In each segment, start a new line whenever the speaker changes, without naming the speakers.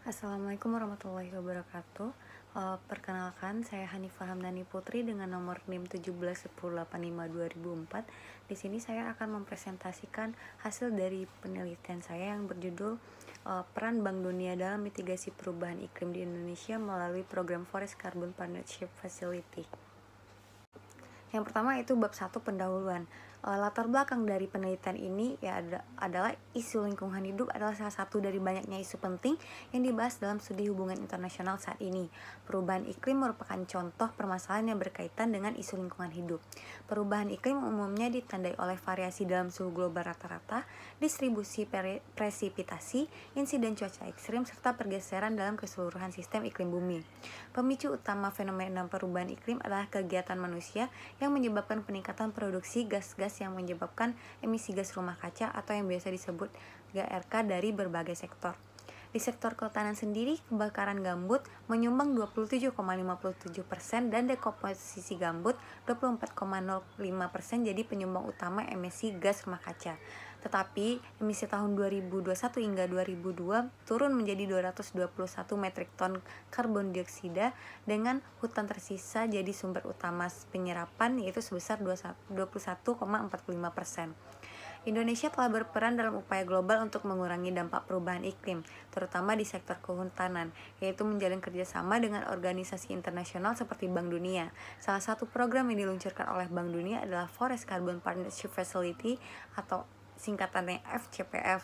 Assalamualaikum warahmatullahi wabarakatuh. Perkenalkan, saya Hanifah Hamdani Putri dengan nomor NIM 171085/2004. Di sini saya akan mempresentasikan hasil dari penelitian saya yang berjudul Peran Bank Dunia dalam Mitigasi Perubahan Iklim di Indonesia melalui Program Forest Carbon Partnership Facility. Yang pertama itu bab 1 pendahuluan. Latar belakang dari penelitian ini adalah isu lingkungan hidup adalah salah satu dari banyaknya isu penting yang dibahas dalam studi hubungan internasional saat ini. Perubahan iklim merupakan contoh permasalahan yang berkaitan dengan isu lingkungan hidup. Perubahan iklim umumnya ditandai oleh variasi dalam suhu global rata-rata, distribusi presipitasi, insiden cuaca ekstrim, serta pergeseran dalam keseluruhan sistem iklim bumi. Pemicu utama fenomena perubahan iklim adalah kegiatan manusia yang menyebabkan peningkatan produksi gas-gas yang menyebabkan emisi gas rumah kaca atau yang biasa disebut GRK dari berbagai sektor. Di sektor kehutanan sendiri, kebakaran gambut menyumbang 27,57% dan dekomposisi gambut 24,05% jadi penyumbang utama emisi gas rumah kaca. Tetapi emisi tahun 2021 hingga 2002 turun menjadi 221 metrik ton karbon dioksida dengan hutan tersisa jadi sumber utama penyerapan yaitu sebesar 21,45%. Indonesia telah berperan dalam upaya global untuk mengurangi dampak perubahan iklim, terutama di sektor kehutanan, yaitu menjalin kerjasama dengan organisasi internasional seperti Bank Dunia. Salah satu program yang diluncurkan oleh Bank Dunia adalah Forest Carbon Partnership Facility atau singkatannya FCPF.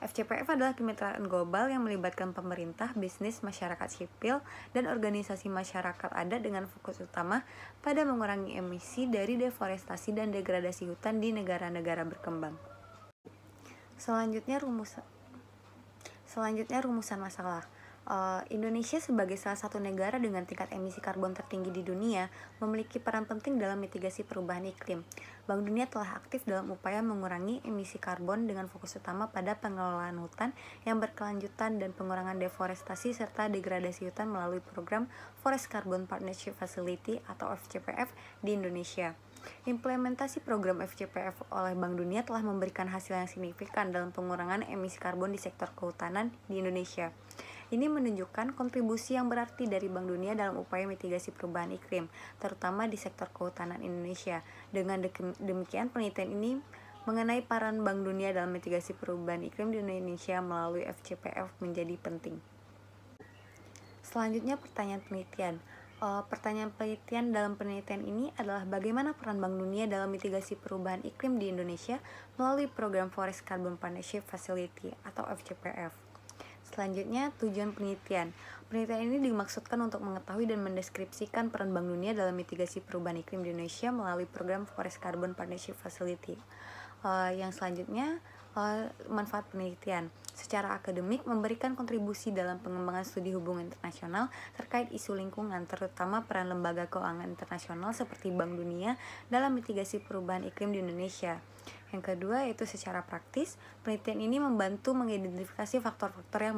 FCPF adalah kemitraan global yang melibatkan pemerintah, bisnis, masyarakat sipil, dan organisasi masyarakat adat dengan fokus utama pada mengurangi emisi dari deforestasi dan degradasi hutan di negara-negara berkembang. Selanjutnya rumusan masalah. Indonesia sebagai salah satu negara dengan tingkat emisi karbon tertinggi di dunia memiliki peran penting dalam mitigasi perubahan iklim. Bank Dunia telah aktif dalam upaya mengurangi emisi karbon dengan fokus utama pada pengelolaan hutan yang berkelanjutan dan pengurangan deforestasi serta degradasi hutan melalui program Forest Carbon Partnership Facility atau FCPF di Indonesia. Implementasi program FCPF oleh Bank Dunia telah memberikan hasil yang signifikan dalam pengurangan emisi karbon di sektor kehutanan di Indonesia. Ini menunjukkan kontribusi yang berarti dari Bank Dunia dalam upaya mitigasi perubahan iklim, terutama di sektor kehutanan Indonesia. Dengan demikian, penelitian ini mengenai peran Bank Dunia dalam mitigasi perubahan iklim di Indonesia melalui FCPF menjadi penting. Selanjutnya pertanyaan penelitian. Pertanyaan penelitian dalam penelitian ini adalah bagaimana peran Bank Dunia dalam mitigasi perubahan iklim di Indonesia melalui program Forest Carbon Partnership Facility atau FCPF. Selanjutnya, tujuan penelitian. Penelitian ini dimaksudkan untuk mengetahui dan mendeskripsikan peran Bank Dunia dalam mitigasi perubahan iklim di Indonesia melalui program Forest Carbon Partnership Facility. Yang selanjutnya, manfaat penelitian. Secara akademik, memberikan kontribusi dalam pengembangan studi hubungan internasional terkait isu lingkungan, terutama peran lembaga keuangan internasional seperti Bank Dunia dalam mitigasi perubahan iklim di Indonesia. Yang kedua yaitu secara praktis, penelitian ini membantu mengidentifikasi faktor-faktor yang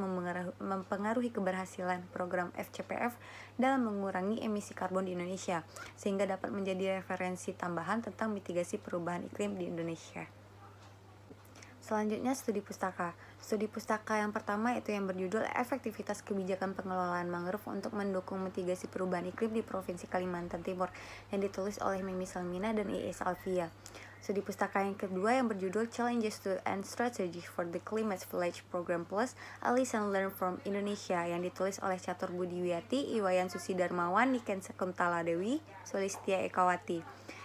mempengaruhi keberhasilan program FCPF dalam mengurangi emisi karbon di Indonesia, sehingga dapat menjadi referensi tambahan tentang mitigasi perubahan iklim di Indonesia. Selanjutnya studi pustaka. Studi pustaka yang pertama itu yang berjudul Efektivitas Kebijakan Pengelolaan Mangrove untuk Mendukung Mitigasi Perubahan Iklim di Provinsi Kalimantan Timur yang ditulis oleh Mimi Salmina dan I.S. Alfia. Studi pustaka yang kedua yang berjudul Challenges to and Strategy for the Climate Village Program Plus A Lesson Learned from Indonesia yang ditulis oleh Catur Budiwiyati, Iwayan Susi Darmawan, Niken Sakuntala Dewi, Sulistia Ekawati.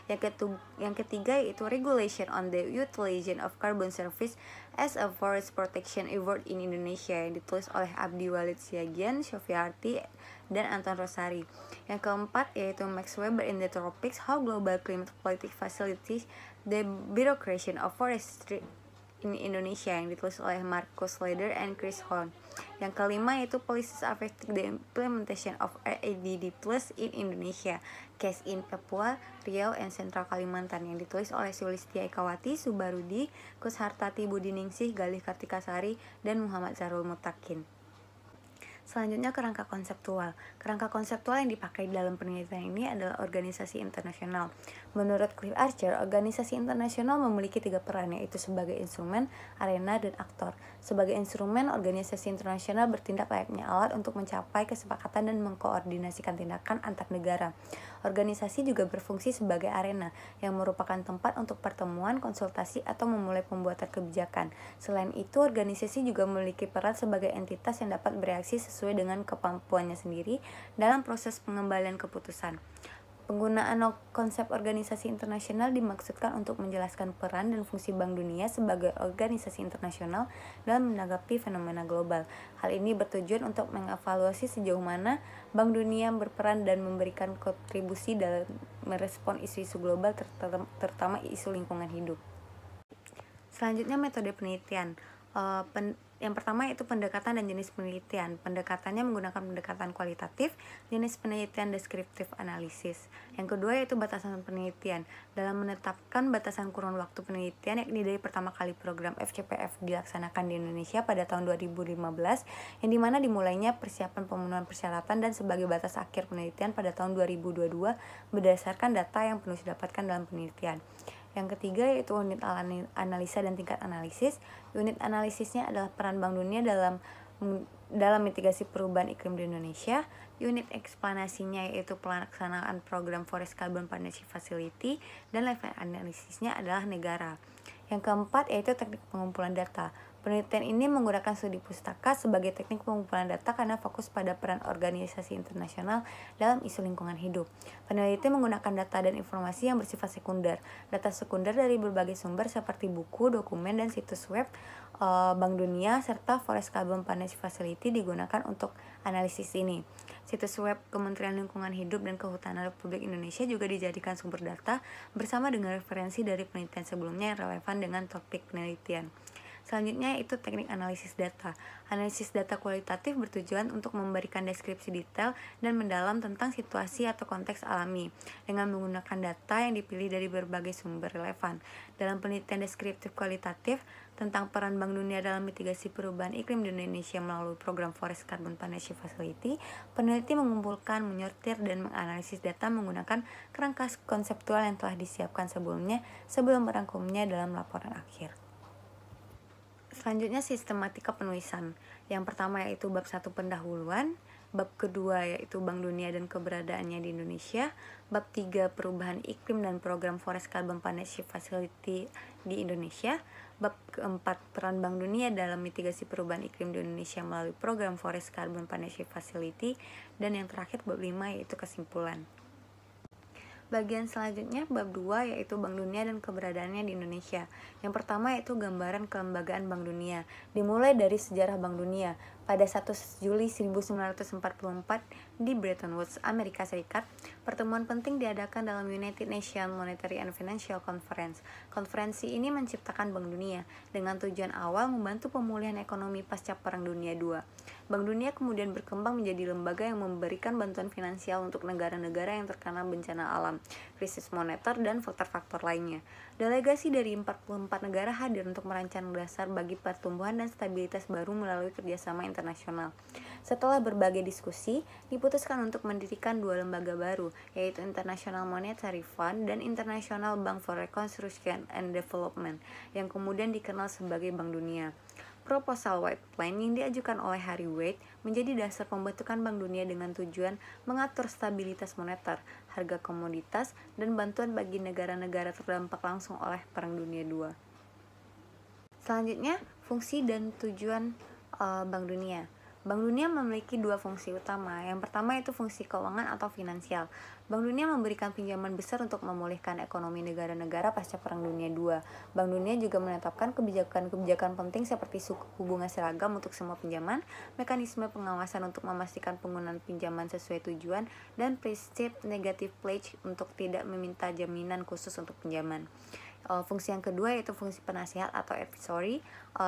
Yang ketiga yaitu Regulation on the Utilization of Carbon Service as a Forest Protection Effort in Indonesia yang ditulis oleh Abdi Walid Siagian, Syofiarti, dan Anton Rosari. Yang keempat yaitu Max Weber in the Tropics, How Global Climate Politics Facilities the Bureaucracy of Forestry in Indonesia yang ditulis oleh Marcus Leder and Chris Horn. Yang kelima yaitu Policies Affecting the Implementation of RADD Plus in Indonesia, Case in Papua, Riau, and Central Kalimantan yang ditulis oleh Sulistia Ekawati, Subarudi, Kushartati Budiningsih, Galih Kartikasari, dan Muhammad Zarul Mutakin. Selanjutnya kerangka konseptual. Kerangka konseptual yang dipakai dalam penelitian ini adalah organisasi internasional. Menurut Cliff Archer, organisasi internasional memiliki 3 peran, yaitu sebagai instrumen, arena, dan aktor. Sebagai instrumen, organisasi internasional bertindak layaknya alat untuk mencapai kesepakatan dan mengkoordinasikan tindakan antar negara. Organisasi juga berfungsi sebagai arena, yang merupakan tempat untuk pertemuan, konsultasi, atau memulai pembuatan kebijakan. Selain itu, organisasi juga memiliki peran sebagai entitas yang dapat bereaksi sesuai dengan kemampuannya sendiri dalam proses pengembalian keputusan. Penggunaan konsep organisasi internasional dimaksudkan untuk menjelaskan peran dan fungsi Bank Dunia sebagai organisasi internasional dalam menanggapi fenomena global. Hal ini bertujuan untuk mengevaluasi sejauh mana Bank Dunia berperan dan memberikan kontribusi dalam merespon isu-isu global, terutama isu lingkungan hidup. Selanjutnya metode penelitian. Yang pertama yaitu pendekatan dan jenis penelitian. Pendekatannya menggunakan pendekatan kualitatif, jenis penelitian deskriptif analisis. Yang kedua yaitu batasan penelitian. Dalam menetapkan batasan kurun waktu penelitian, yakni dari pertama kali program FCPF dilaksanakan di Indonesia pada tahun 2015, yang dimana dimulainya persiapan pemenuhan persyaratan dan sebagai batas akhir penelitian pada tahun 2022 berdasarkan data yang penulis didapatkan dalam penelitian. Yang ketiga yaitu unit analisa dan tingkat analisis. Unit analisisnya adalah peran Bank Dunia dalam mitigasi perubahan iklim di Indonesia. Unit eksplanasinya yaitu pelaksanaan program Forest Carbon Partnership Facility, dan level analisisnya adalah negara. Yang keempat yaitu teknik pengumpulan data. Penelitian ini menggunakan studi pustaka sebagai teknik pengumpulan data karena fokus pada peran organisasi internasional dalam isu lingkungan hidup. Peneliti menggunakan data dan informasi yang bersifat sekunder. Data sekunder dari berbagai sumber seperti buku, dokumen, dan situs web Bank Dunia serta Forest Carbon Partnership Facility digunakan untuk analisis ini. Situs web Kementerian Lingkungan Hidup dan Kehutanan Republik Indonesia juga dijadikan sumber data bersama dengan referensi dari penelitian sebelumnya yang relevan dengan topik penelitian. Selanjutnya yaitu teknik analisis data. Analisis data kualitatif bertujuan untuk memberikan deskripsi detail dan mendalam tentang situasi atau konteks alami dengan menggunakan data yang dipilih dari berbagai sumber relevan. Dalam penelitian deskriptif kualitatif tentang peran Bank Dunia dalam mitigasi perubahan iklim di Indonesia melalui program Forest Carbon Partnership Facility, peneliti mengumpulkan, menyortir, dan menganalisis data menggunakan kerangka konseptual yang telah disiapkan sebelumnya sebelum merangkumnya dalam laporan akhir. Selanjutnya sistematika penulisan. Yang pertama yaitu bab 1 pendahuluan, bab kedua yaitu Bank Dunia dan keberadaannya di Indonesia, bab 3 perubahan iklim dan program Forest Carbon Partnership Facility di Indonesia, bab keempat peran Bank Dunia dalam mitigasi perubahan iklim di Indonesia melalui program Forest Carbon Partnership Facility, dan yang terakhir bab 5 yaitu kesimpulan. Bagian selanjutnya bab 2 yaitu Bank Dunia dan keberadaannya di Indonesia. Yang pertama yaitu gambaran kelembagaan Bank Dunia. Dimulai dari sejarah Bank Dunia. Pada 1 Juli 1944 di Bretton Woods, Amerika Serikat, pertemuan penting diadakan dalam United Nations Monetary and Financial Conference. Konferensi ini menciptakan Bank Dunia dengan tujuan awal membantu pemulihan ekonomi pasca Perang Dunia II. Bank Dunia kemudian berkembang menjadi lembaga yang memberikan bantuan finansial untuk negara-negara yang terkena bencana alam, krisis moneter, dan faktor-faktor lainnya. Delegasi dari 44 negara hadir untuk merancang dasar bagi pertumbuhan dan stabilitas baru melalui kerjasama internasional. Setelah berbagai diskusi, diputuskan untuk mendirikan 2 lembaga baru, yaitu International Monetary Fund dan International Bank for Reconstruction and Development, yang kemudian dikenal sebagai Bank Dunia. Proposal White Plan yang diajukan oleh Harry Wade menjadi dasar pembentukan Bank Dunia dengan tujuan mengatur stabilitas moneter, harga komoditas, dan bantuan bagi negara-negara terdampak langsung oleh Perang Dunia II. Selanjutnya, fungsi dan tujuan Bank Dunia. Bank Dunia memiliki 2 fungsi utama. Yang pertama itu fungsi keuangan atau finansial. Bank Dunia memberikan pinjaman besar untuk memulihkan ekonomi negara-negara pasca Perang Dunia II. Bank Dunia juga menetapkan kebijakan-kebijakan penting seperti suku bunga seragam untuk semua pinjaman, mekanisme pengawasan untuk memastikan penggunaan pinjaman sesuai tujuan, dan prinsip negative pledge untuk tidak meminta jaminan khusus untuk pinjaman. Fungsi yang kedua yaitu fungsi penasihat atau advisory.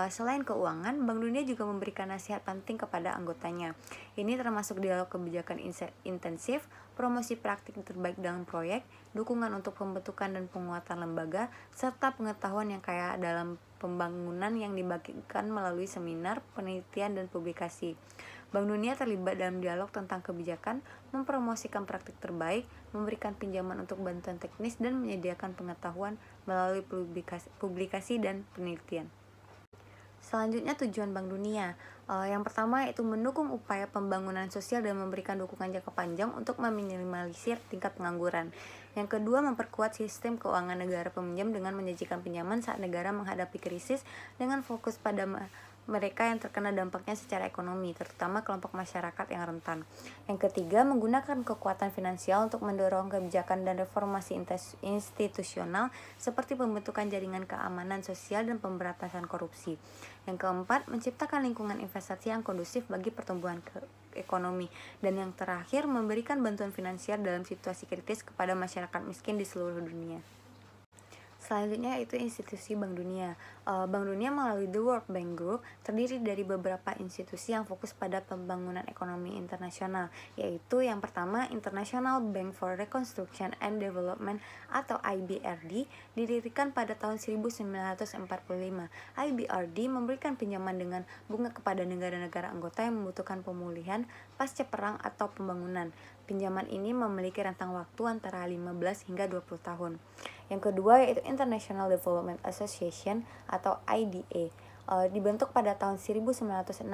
Selain keuangan, Bank Dunia juga memberikan nasihat penting kepada anggotanya. Ini termasuk dialog kebijakan intensif, promosi praktik terbaik dalam proyek, dukungan untuk pembentukan dan penguatan lembaga, serta pengetahuan yang kaya dalam pembangunan yang dibagikan melalui seminar, penelitian, dan publikasi. Bank Dunia terlibat dalam dialog tentang kebijakan, mempromosikan praktik terbaik, memberikan pinjaman untuk bantuan teknis, dan menyediakan pengetahuan melalui publikasi dan penelitian. Selanjutnya tujuan Bank Dunia. Yang pertama yaitu mendukung upaya pembangunan sosial dan memberikan dukungan jangka panjang untuk meminimalisir tingkat pengangguran. Yang kedua, memperkuat sistem keuangan negara peminjam dengan menjanjikan pinjaman saat negara menghadapi krisis dengan fokus pada mereka yang terkena dampaknya secara ekonomi, terutama kelompok masyarakat yang rentan. Yang ketiga, menggunakan kekuatan finansial untuk mendorong kebijakan dan reformasi institusional seperti pembentukan jaringan keamanan sosial dan pemberantasan korupsi. Yang keempat, menciptakan lingkungan investasi yang kondusif bagi pertumbuhan ekonomi. Dan yang terakhir, memberikan bantuan finansial dalam situasi kritis kepada masyarakat miskin di seluruh dunia. Selanjutnya yaitu institusi Bank Dunia. Bank Dunia melalui The World Bank Group terdiri dari beberapa institusi yang fokus pada pembangunan ekonomi internasional, yaitu yang pertama International Bank for Reconstruction and Development atau IBRD, didirikan pada tahun 1945. IBRD memberikan pinjaman dengan bunga kepada negara-negara anggota yang membutuhkan pemulihan pasca perang atau pembangunan. Pinjaman ini memiliki rentang waktu antara 15 hingga 20 tahun. Yang kedua yaitu International Development Association atau IDA. Dibentuk pada tahun 1960.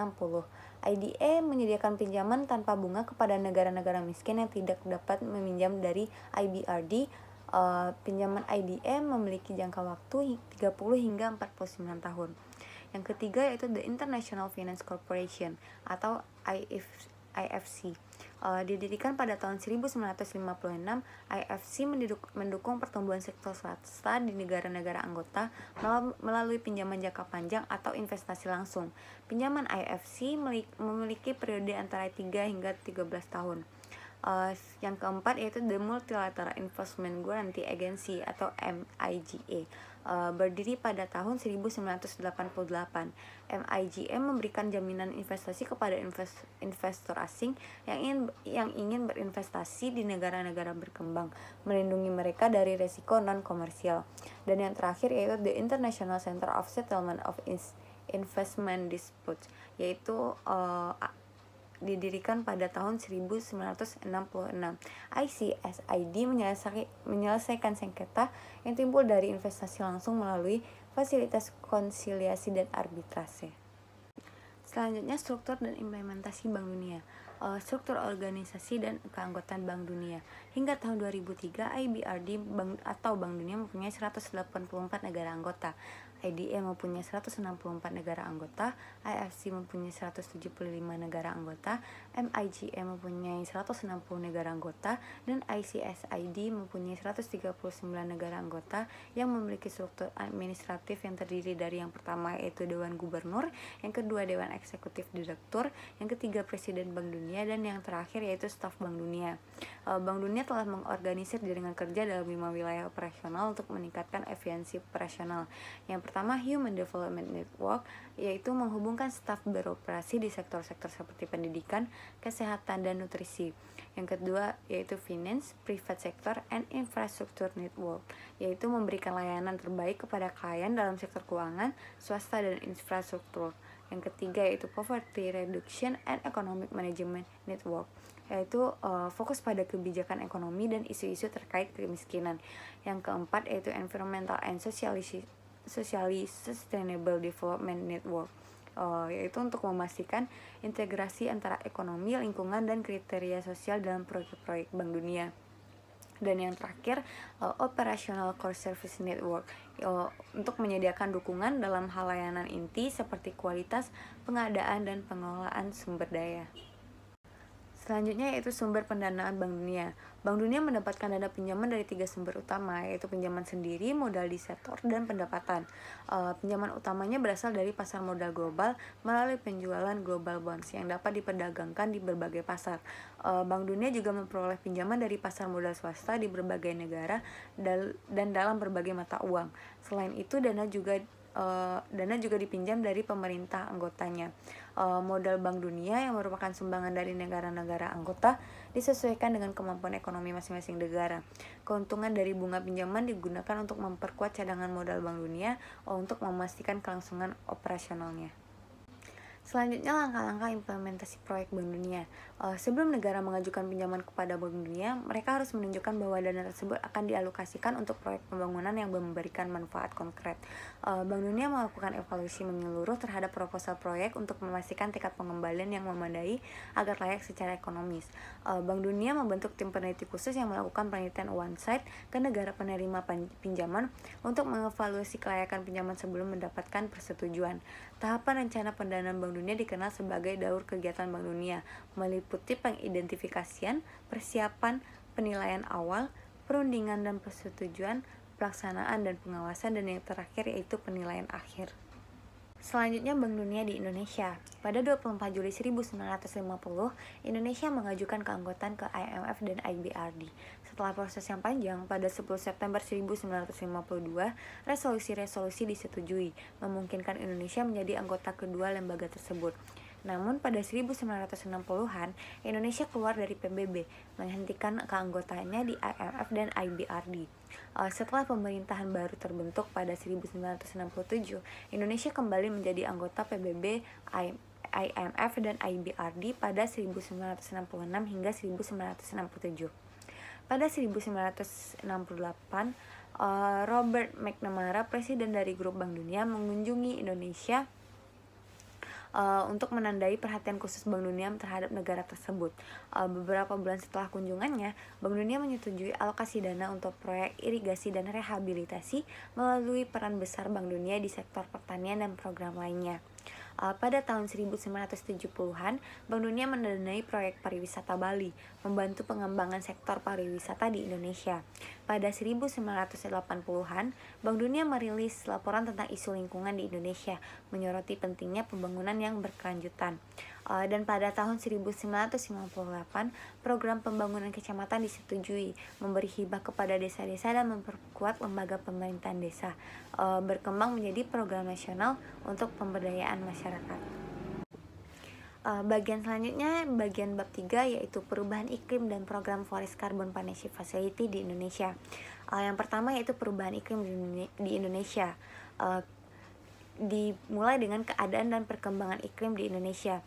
IDA menyediakan pinjaman tanpa bunga kepada negara-negara miskin yang tidak dapat meminjam dari IBRD. Pinjaman IDA memiliki jangka waktu 30 hingga 49 tahun. Yang ketiga yaitu The International Finance Corporation atau IFC. Didirikan pada tahun 1956, IFC mendukung pertumbuhan sektor swasta di negara-negara anggota melalui pinjaman jangka panjang atau investasi langsung. Pinjaman IFC memiliki periode antara 3 hingga 13 tahun. Yang keempat yaitu The Multilateral Investment Guarantee Agency atau MIGA. Berdiri pada tahun 1988. MIGA memberikan jaminan investasi kepada investor asing yang ingin berinvestasi di negara-negara berkembang, melindungi mereka dari risiko non-komersial. Dan yang terakhir yaitu The International Center of Settlement of Investment Disputes, yaitu didirikan pada tahun 1966. ICSID menyelesaikan sengketa yang timbul dari investasi langsung melalui fasilitas konsiliasi dan arbitrase. Selanjutnya, struktur dan implementasi Bank Dunia. Struktur organisasi dan keanggotaan Bank Dunia. Hingga tahun 2003, IBRD atau Bank Dunia mempunyai 184 negara anggota. IDA mempunyai 164 negara anggota, IFC mempunyai 175 negara anggota, MIGA mempunyai 160 negara anggota, dan ICSID mempunyai 139 negara anggota yang memiliki struktur administratif yang terdiri dari yang pertama yaitu Dewan Gubernur, yang kedua Dewan Eksekutif Direktur, yang ketiga Presiden Bank Dunia, dan yang terakhir yaitu Staf Bank Dunia. Bank Dunia telah mengorganisir jaringan kerja dalam 5 wilayah operasional untuk meningkatkan efisiensi operasional. Yang pertama, Human Development Network, yaitu menghubungkan staf beroperasi di sektor-sektor seperti pendidikan, kesehatan, dan nutrisi. Yang kedua, yaitu Finance, Private Sector, and Infrastructure Network, yaitu memberikan layanan terbaik kepada klien dalam sektor keuangan, swasta, dan infrastruktur. Yang ketiga, yaitu Poverty Reduction and Economic Management Network, yaitu fokus pada kebijakan ekonomi dan isu-isu terkait kemiskinan. Yang keempat, yaitu Environmental and Socially Sustainable Development Network, yaitu untuk memastikan integrasi antara ekonomi, lingkungan, dan kriteria sosial dalam proyek-proyek Bank Dunia. Dan yang terakhir, Operational Core Service Network, untuk menyediakan dukungan dalam hal layanan inti seperti kualitas, pengadaan, dan pengelolaan sumber daya. Selanjutnya yaitu sumber pendanaan Bank Dunia. Bank Dunia mendapatkan dana pinjaman dari 3 sumber utama, yaitu pinjaman sendiri, modal di sektor, dan pendapatan. Pinjaman utamanya berasal dari pasar modal global melalui penjualan global bonds yang dapat diperdagangkan di berbagai pasar. Bank Dunia juga memperoleh pinjaman dari pasar modal swasta di berbagai negara dan dalam berbagai mata uang. Selain itu, dana juga dipinjam dari pemerintah anggotanya. Modal Bank Dunia yang merupakan sumbangan dari negara-negara anggota disesuaikan dengan kemampuan ekonomi masing-masing negara. Keuntungan dari bunga pinjaman digunakan untuk memperkuat cadangan modal Bank Dunia untuk memastikan kelangsungan operasionalnya. Selanjutnya, langkah-langkah implementasi proyek Bank Dunia. Sebelum negara mengajukan pinjaman kepada Bank Dunia, mereka harus menunjukkan bahwa dana tersebut akan dialokasikan untuk proyek pembangunan yang memberikan manfaat konkret. Bank Dunia melakukan evaluasi menyeluruh terhadap proposal proyek untuk memastikan tingkat pengembalian yang memadai agar layak secara ekonomis. Bank Dunia membentuk tim peneliti khusus yang melakukan penelitian one-side ke negara penerima pinjaman untuk mengevaluasi kelayakan pinjaman sebelum mendapatkan persetujuan. Tahapan rencana pendanaan Bank Dunia dikenal sebagai daur kegiatan Bank Dunia, meliputi pengidentifikasian, persiapan, penilaian awal, perundingan dan persetujuan, pelaksanaan dan pengawasan, dan yang terakhir yaitu penilaian akhir. Selanjutnya, Bank Dunia di Indonesia. Pada 24 Juli 1950, Indonesia mengajukan keanggotaan ke IMF dan IBRD. Setelah proses yang panjang, pada 10 September 1952, resolusi-resolusi disetujui, memungkinkan Indonesia menjadi anggota kedua lembaga tersebut. Namun pada 1960-an, Indonesia keluar dari PBB, menghentikan keanggotaannya di IMF dan IBRD. Setelah pemerintahan baru terbentuk pada 1967, Indonesia kembali menjadi anggota PBB, IMF, dan IBRD pada 1966 hingga 1967. Pada 1968, Robert McNamara, presiden dari Grup Bank Dunia, mengunjungi Indonesia untuk menandai perhatian khusus Bank Dunia terhadap negara tersebut. Beberapa bulan setelah kunjungannya, Bank Dunia menyetujui alokasi dana untuk proyek irigasi dan rehabilitasi melalui peran besar Bank Dunia di sektor pertanian dan program lainnya. Pada tahun 1970-an, Bank Dunia mendanai proyek pariwisata Bali, membantu pengembangan sektor pariwisata di Indonesia. Pada 1980-an, Bank Dunia merilis laporan tentang isu lingkungan di Indonesia, menyoroti pentingnya pembangunan yang berkelanjutan. Dan pada tahun 1958, program pembangunan kecamatan disetujui, memberi hibah kepada desa-desa dan memperkuat lembaga pemerintahan desa, berkembang menjadi program nasional untuk pemberdayaan masyarakat. Bagian selanjutnya, bagian bab 3, yaitu perubahan iklim dan program Forest Carbon Partnership Facility di Indonesia. Yang pertama yaitu perubahan iklim di Indonesia. Dimulai dengan keadaan dan perkembangan iklim di Indonesia.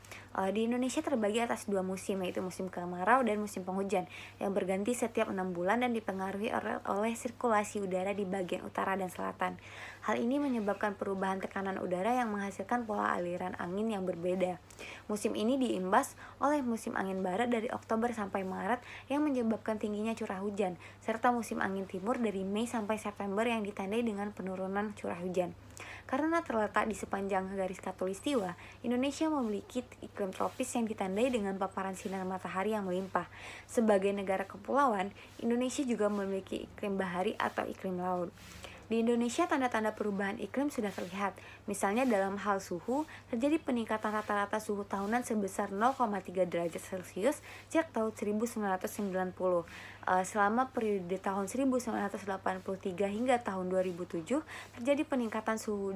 Di Indonesia terbagi atas 2 musim, yaitu musim kemarau dan musim penghujan, yang berganti setiap 6 bulan dan dipengaruhi oleh sirkulasi udara di bagian utara dan selatan. Hal ini menyebabkan perubahan tekanan udara yang menghasilkan pola aliran angin yang berbeda. Musim ini diimbas oleh musim angin barat dari Oktober sampai Maret yang menyebabkan tingginya curah hujan, serta musim angin timur dari Mei sampai September yang ditandai dengan penurunan curah hujan. Karena terletak di sepanjang garis khatulistiwa, Indonesia memiliki iklim tropis yang ditandai dengan paparan sinar matahari yang melimpah. Sebagai negara kepulauan, Indonesia juga memiliki iklim bahari atau iklim laut. Di Indonesia, tanda-tanda perubahan iklim sudah terlihat. Misalnya dalam hal suhu, terjadi peningkatan rata-rata suhu tahunan sebesar 0,3 derajat Celcius sejak tahun 1990. Selama periode tahun 1983 hingga tahun 2007, terjadi peningkatan suhu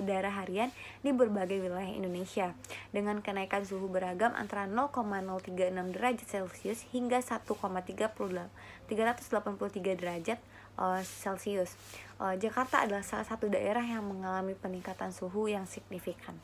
udara harian di berbagai wilayah Indonesia, dengan kenaikan suhu beragam antara 0,036 derajat Celcius hingga 1,383 derajat Celcius. Jakarta adalah salah satu daerah yang mengalami peningkatan suhu yang signifikan.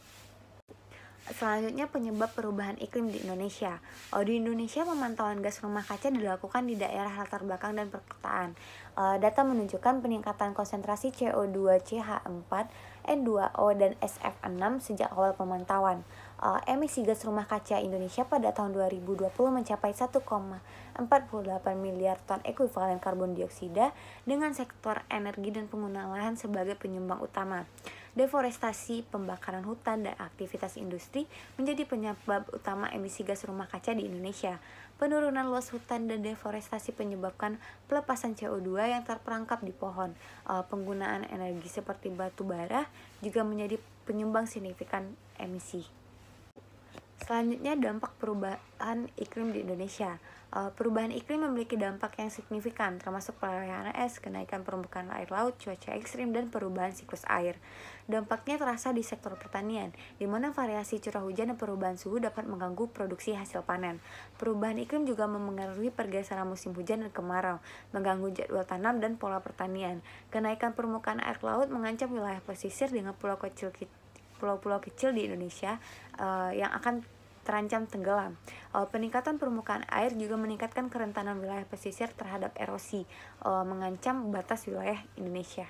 Selanjutnya, penyebab perubahan iklim di Indonesia. Di Indonesia, pemantauan gas rumah kaca dilakukan di daerah latar belakang dan perkotaan. Data menunjukkan peningkatan konsentrasi CO2, CH4, N2O, dan SF6 sejak awal pemantauan. Emisi gas rumah kaca Indonesia pada tahun 2020 mencapai 1,48 miliar ton ekuivalen karbon dioksida, dengan sektor energi dan penggunaan lahan sebagai penyumbang utama. Deforestasi, pembakaran hutan, dan aktivitas industri menjadi penyebab utama emisi gas rumah kaca di Indonesia. Penurunan luas hutan dan deforestasi menyebabkan pelepasan CO2 yang terperangkap di pohon. Penggunaan energi seperti batu bara juga menjadi penyumbang signifikan emisi. Selanjutnya, dampak perubahan iklim di Indonesia. Perubahan iklim memiliki dampak yang signifikan, termasuk peralihan es, kenaikan permukaan air laut, cuaca ekstrim, dan perubahan siklus air. Dampaknya terasa di sektor pertanian, di mana variasi curah hujan dan perubahan suhu dapat mengganggu produksi hasil panen. Perubahan iklim juga memengaruhi pergeseran musim hujan dan kemarau, mengganggu jadwal tanam dan pola pertanian. Kenaikan permukaan air laut mengancam wilayah pesisir dengan pulau-pulau kecil di Indonesia yang akan terancam tenggelam. Peningkatan permukaan air juga meningkatkan kerentanan wilayah pesisir terhadap erosi, mengancam batas wilayah Indonesia.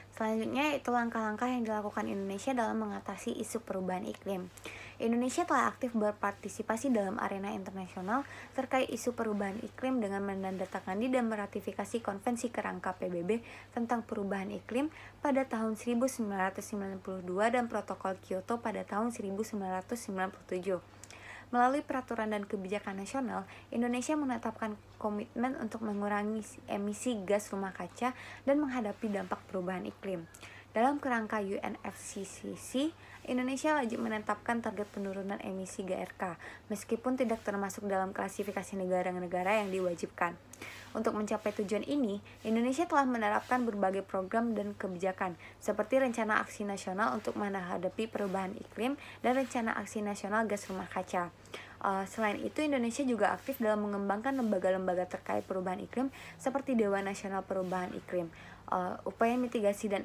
Selanjutnya, itu langkah-langkah yang dilakukan Indonesia dalam mengatasi isu perubahan iklim. Indonesia telah aktif berpartisipasi dalam arena internasional terkait isu perubahan iklim dengan menandatangani dan meratifikasi Konvensi Kerangka PBB tentang perubahan iklim pada tahun 1992 dan Protokol Kyoto pada tahun 1997. Melalui peraturan dan kebijakan nasional, Indonesia menetapkan komitmen untuk mengurangi emisi gas rumah kaca dan menghadapi dampak perubahan iklim. Dalam kerangka UNFCCC, Indonesia wajib menetapkan target penurunan emisi GRK, meskipun tidak termasuk dalam klasifikasi negara-negara yang diwajibkan. Untuk mencapai tujuan ini, Indonesia telah menerapkan berbagai program dan kebijakan, seperti Rencana Aksi Nasional untuk menghadapi perubahan iklim dan Rencana Aksi Nasional Gas Rumah Kaca. Selain itu, Indonesia juga aktif dalam mengembangkan lembaga-lembaga terkait perubahan iklim seperti Dewan Nasional Perubahan Iklim. Upaya mitigasi dan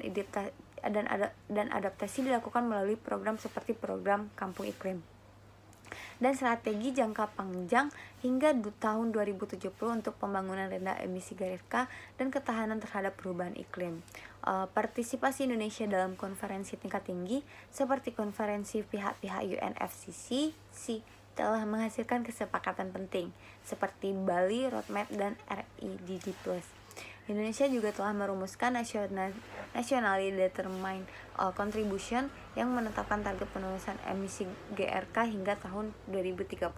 adaptasi dilakukan melalui program seperti program Kampung Iklim dan strategi jangka panjang hingga tahun 2070 untuk pembangunan rendah emisi GRK dan ketahanan terhadap perubahan iklim. Partisipasi Indonesia dalam konferensi tingkat tinggi seperti konferensi pihak-pihak UNFCCC telah menghasilkan kesepakatan penting seperti Bali Roadmap dan REDD+. Indonesia juga telah merumuskan Nationally Determined Contribution yang menetapkan target penurunan emisi GRK hingga tahun 2030.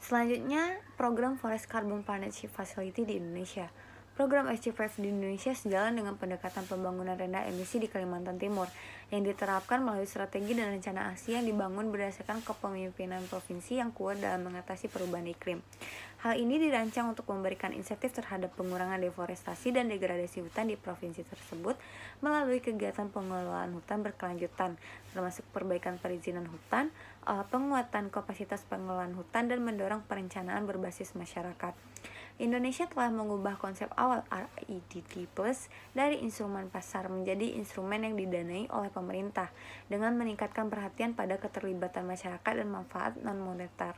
Selanjutnya, program Forest Carbon Partnership Facility di Indonesia. Program FCPF di Indonesia sejalan dengan pendekatan pembangunan rendah emisi di Kalimantan Timur yang diterapkan melalui strategi dan rencana aksi yang dibangun berdasarkan kepemimpinan provinsi yang kuat dalam mengatasi perubahan iklim. Hal ini dirancang untuk memberikan insentif terhadap pengurangan deforestasi dan degradasi hutan di provinsi tersebut melalui kegiatan pengelolaan hutan berkelanjutan, termasuk perbaikan perizinan hutan, penguatan kapasitas pengelolaan hutan, dan mendorong perencanaan berbasis masyarakat. Indonesia telah mengubah konsep awal REDD+ dari instrumen pasar menjadi instrumen yang didanai oleh pemerintah dengan meningkatkan perhatian pada keterlibatan masyarakat dan manfaat non-moneter.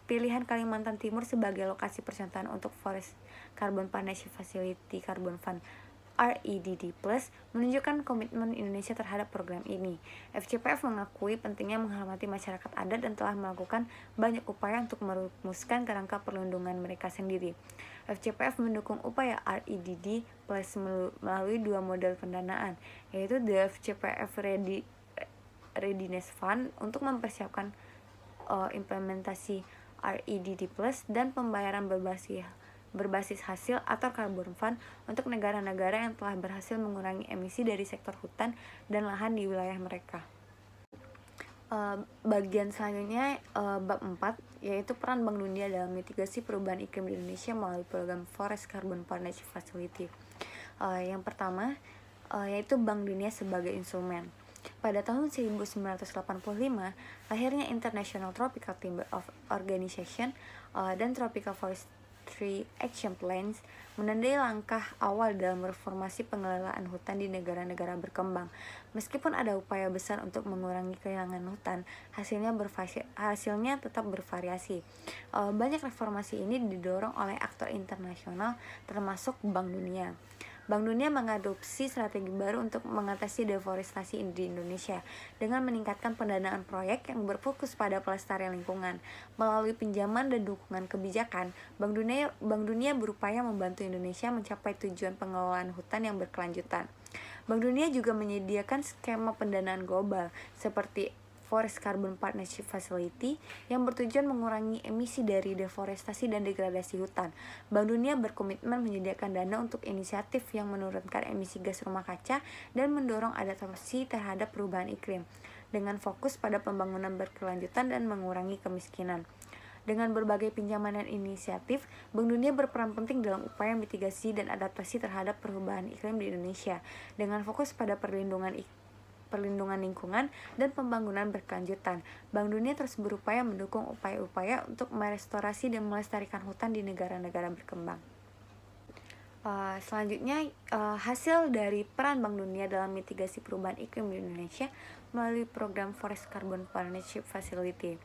Pilihan Kalimantan Timur sebagai lokasi percontohan untuk Forest Carbon Partnership Facility Carbon Fund REDD+ menunjukkan komitmen Indonesia terhadap program ini. FCPF mengakui pentingnya menghormati masyarakat adat dan telah melakukan banyak upaya untuk merumuskan kerangka perlindungan mereka sendiri. FCPF mendukung upaya REDD+ melalui dua model pendanaan, yaitu the FCPF Readiness Fund untuk mempersiapkan implementasi REDD+ dan pembayaran berbasis hasil atau carbon fund untuk negara-negara yang telah berhasil mengurangi emisi dari sektor hutan dan lahan di wilayah mereka. Bagian selanjutnya bab 4, yaitu peran Bank Dunia dalam mitigasi perubahan iklim di Indonesia melalui program Forest Carbon Partnership Facility. Yang pertama yaitu Bank Dunia sebagai instrumen. Pada tahun 1985, lahirnya International Tropical Timber Organization dan Tropical Forestry Action Plans menandai langkah awal dalam reformasi pengelolaan hutan di negara-negara berkembang. Meskipun ada upaya besar untuk mengurangi kehilangan hutan, hasilnya tetap bervariasi. Banyak reformasi ini didorong oleh aktor internasional termasuk Bank Dunia. Bank Dunia mengadopsi strategi baru untuk mengatasi deforestasi di Indonesia dengan meningkatkan pendanaan proyek yang berfokus pada pelestarian lingkungan. Melalui pinjaman dan dukungan kebijakan, Bank Dunia berupaya membantu Indonesia mencapai tujuan pengelolaan hutan yang berkelanjutan. Bank Dunia juga menyediakan skema pendanaan global seperti Forest Carbon Partnership Facility yang bertujuan mengurangi emisi dari deforestasi dan degradasi hutan. Bank Dunia berkomitmen menyediakan dana untuk inisiatif yang menurunkan emisi gas rumah kaca dan mendorong adaptasi terhadap perubahan iklim. dengan fokus pada pembangunan berkelanjutan dan mengurangi kemiskinan. Dengan berbagai pinjaman dan inisiatif, Bank Dunia berperan penting dalam upaya mitigasi dan adaptasi terhadap perubahan iklim di Indonesia, dengan fokus pada perlindungan lingkungan dan pembangunan berkelanjutan. Bank Dunia terus berupaya mendukung upaya-upaya untuk merestorasi dan melestarikan hutan di negara-negara berkembang. Selanjutnya, hasil dari peran Bank Dunia dalam mitigasi perubahan iklim di Indonesia melalui program Forest Carbon Partnership Facility.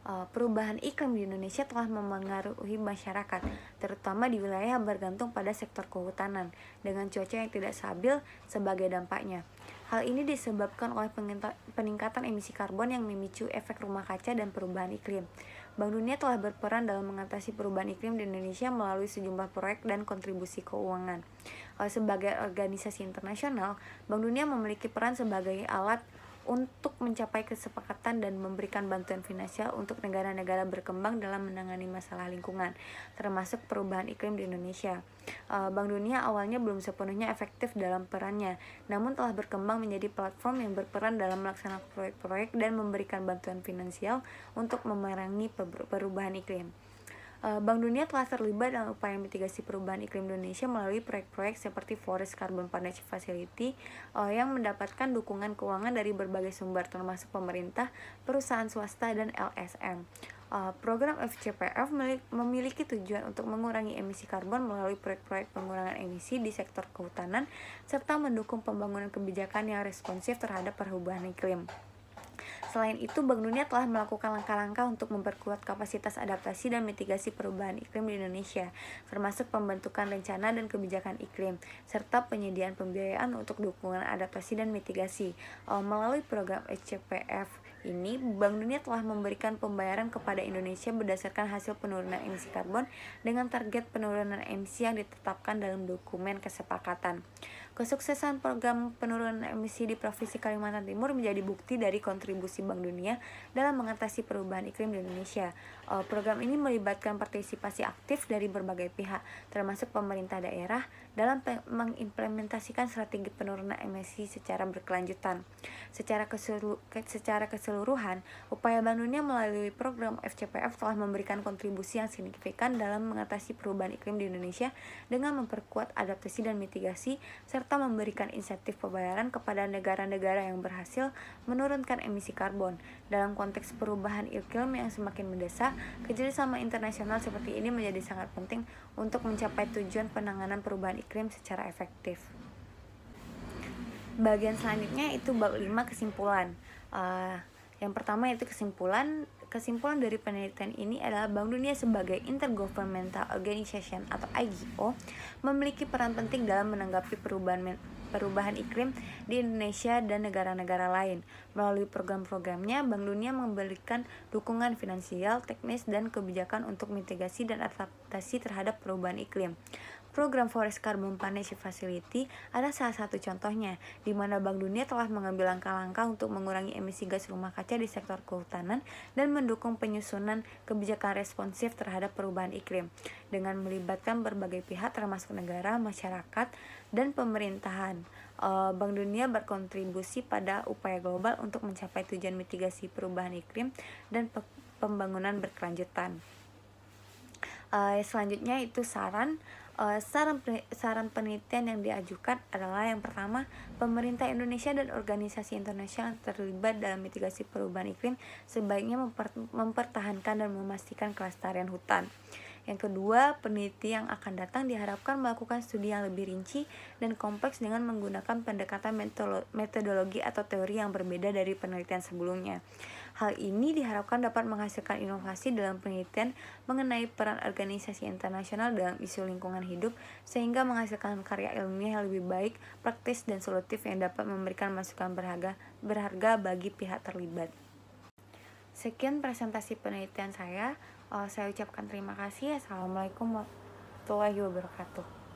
Perubahan iklim di Indonesia telah memengaruhi masyarakat, terutama di wilayah yang bergantung pada sektor kehutanan, dengan cuaca yang tidak stabil sebagai dampaknya. Hal ini disebabkan oleh peningkatan emisi karbon yang memicu efek rumah kaca dan perubahan iklim. Bank Dunia telah berperan dalam mengatasi perubahan iklim di Indonesia melalui sejumlah proyek dan kontribusi keuangan. Sebagai organisasi internasional, Bank Dunia memiliki peran sebagai alat untuk mencapai kesepakatan dan memberikan bantuan finansial untuk negara-negara berkembang dalam menangani masalah lingkungan, termasuk perubahan iklim di Indonesia. Bank Dunia awalnya belum sepenuhnya efektif dalam perannya, namun telah berkembang menjadi platform yang berperan dalam melaksanakan proyek-proyek dan memberikan bantuan finansial untuk memerangi perubahan iklim. Bank Dunia telah terlibat dalam upaya mitigasi perubahan iklim Indonesia melalui proyek-proyek seperti Forest Carbon Partnership Facility yang mendapatkan dukungan keuangan dari berbagai sumber termasuk pemerintah, perusahaan swasta, dan LSM. Program FCPF memiliki tujuan untuk mengurangi emisi karbon melalui proyek-proyek pengurangan emisi di sektor kehutanan serta mendukung pembangunan kebijakan yang responsif terhadap perubahan iklim. Selain itu, Bank Dunia telah melakukan langkah-langkah untuk memperkuat kapasitas adaptasi dan mitigasi perubahan iklim di Indonesia, termasuk pembentukan rencana dan kebijakan iklim, serta penyediaan pembiayaan untuk dukungan adaptasi dan mitigasi. Melalui program FCPF ini, Bank Dunia telah memberikan pembayaran kepada Indonesia berdasarkan hasil penurunan emisi karbon dengan target penurunan emisi yang ditetapkan dalam dokumen kesepakatan. Kesuksesan program penurunan emisi di Provinsi Kalimantan Timur menjadi bukti dari kontribusi Bank Dunia dalam mengatasi perubahan iklim di Indonesia. Program ini melibatkan partisipasi aktif dari berbagai pihak, termasuk pemerintah daerah, dalam mengimplementasikan strategi penurunan emisi secara berkelanjutan. Secara keseluruhan, upaya Bank Dunia melalui program FCPF telah memberikan kontribusi yang signifikan dalam mengatasi perubahan iklim di Indonesia dengan memperkuat adaptasi dan mitigasi, serta memberikan insentif pembayaran kepada negara-negara yang berhasil menurunkan emisi karbon. Dalam konteks perubahan iklim yang semakin mendesak, kerjasama internasional seperti ini menjadi sangat penting untuk mencapai tujuan penanganan perubahan iklim secara efektif. Bagian selanjutnya itu bab 5 kesimpulan. Yang pertama yaitu kesimpulan dari penelitian ini adalah Bank Dunia sebagai Intergovernmental Organization atau IGO memiliki peran penting dalam menanggapi perubahan iklim di Indonesia dan negara-negara lain. Melalui program-programnya, Bank Dunia memberikan dukungan finansial, teknis, dan kebijakan untuk mitigasi dan adaptasi terhadap perubahan iklim. Program Forest Carbon Partnership Facility adalah salah satu contohnya, di mana Bank Dunia telah mengambil langkah-langkah untuk mengurangi emisi gas rumah kaca di sektor kehutanan dan mendukung penyusunan kebijakan responsif terhadap perubahan iklim, dengan melibatkan berbagai pihak termasuk negara, masyarakat, dan pemerintahan. Bank Dunia berkontribusi pada upaya global untuk mencapai tujuan mitigasi perubahan iklim dan pembangunan berkelanjutan. Selanjutnya itu saran penelitian yang diajukan adalah yang pertama, pemerintah Indonesia dan organisasi internasional terlibat dalam mitigasi perubahan iklim sebaiknya mempertahankan dan memastikan kelestarian hutan. Yang kedua, peneliti yang akan datang diharapkan melakukan studi yang lebih rinci dan kompleks dengan menggunakan pendekatan metodologi atau teori yang berbeda dari penelitian sebelumnya. Hal ini diharapkan dapat menghasilkan inovasi dalam penelitian mengenai peran organisasi internasional dalam isu lingkungan hidup, sehingga menghasilkan karya ilmiah yang lebih baik, praktis, dan solutif yang dapat memberikan masukan berharga bagi pihak terlibat. Sekian presentasi penelitian saya. Saya ucapkan terima kasih. Assalamualaikum warahmatullahi wabarakatuh.